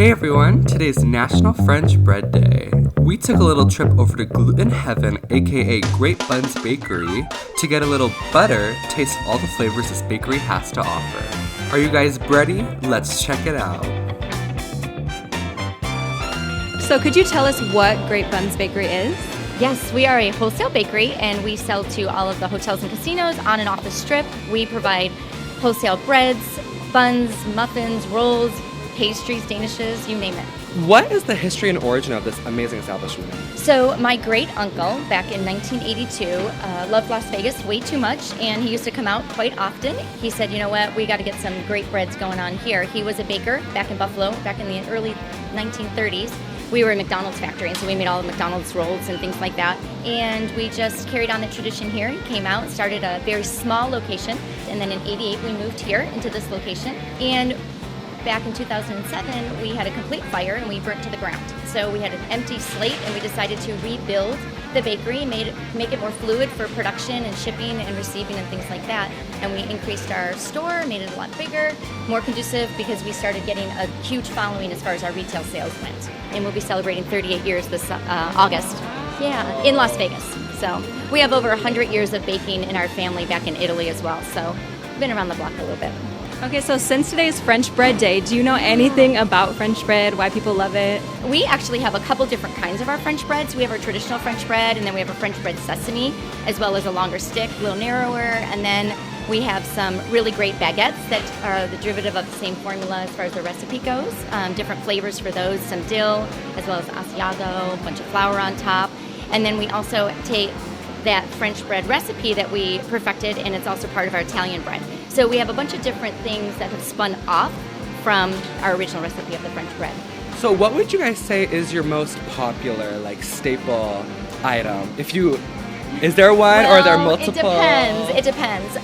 Hey everyone, today's National French Bread Day. We took a little trip over to Gluten Heaven, aka Great Buns Bakery, to get a little butter, taste all the flavors this bakery has to offer. Are you guys ready? Let's check it out. So could you tell us what Great Buns Bakery is? Yes, we are a wholesale bakery and we sell to all of the hotels and casinos on and off the strip. We provide wholesale breads, buns, muffins, rolls, pastries, danishes, you name it. What is the history and origin of this amazing establishment? So my great uncle back in 1982 loved Las Vegas way too much, and he used to come out quite often. He said, you know what, we got to get some great breads going on here. He was a baker back in Buffalo back in the early 1930s. We were a McDonald's factory, and so we made all the McDonald's rolls and things like that. And we just carried on the tradition here. He came out, started a very small location, and then in '88 we moved here into this location. And back in 2007, we had a complete fire and we burnt to the ground. So we had an empty slate and we decided to rebuild the bakery, make it more fluid for production and shipping and receiving and things like that. And we increased our store, made it a lot bigger, more conducive, because we started getting a huge following as far as our retail sales went. And we'll be celebrating 38 years this August. Yeah, in Las Vegas. So we have over 100 years of baking in our family back in Italy as well. So we've been around the block a little bit. Okay, so since today's French Bread Day, do you know anything about French bread, why people love it? We actually have a couple different kinds of our French breads. We have our traditional French bread, and then we have a French bread sesame, as well as a longer stick, a little narrower, and then we have some really great baguettes that are the derivative of the same formula as far as the recipe goes. Different flavors for those, some dill, as well as Asiago, a bunch of flour on top. And then we also take that French bread recipe that we perfected, and it's also part of our Italian bread. So we have a bunch of different things that have spun off from our original recipe of the French bread. So what would you guys say is your most popular, staple item? Is there one, or are there multiple? It depends.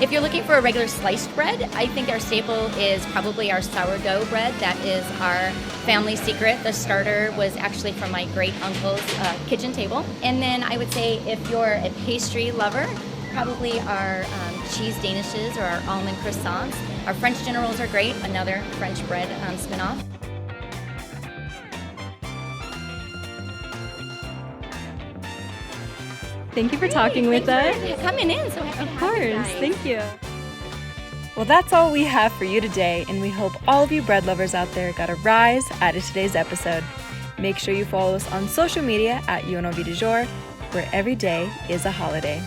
If you're looking for a regular sliced bread, I think our staple is probably our sourdough bread. That is our family secret. The starter was actually from my great uncle's kitchen table. And then I would say if you're a pastry lover, probably our cheese danishes or our almond croissants. Our French dinner rolls are great, another French bread spin-off. Thank you for talking with us. Thanks for coming in. So happy to have you guys. Thank you. Well, that's all we have for you today, and we hope all of you bread lovers out there got a rise out of today's episode. Make sure you follow us on social media at UNLV du Jour, where every day is a holiday.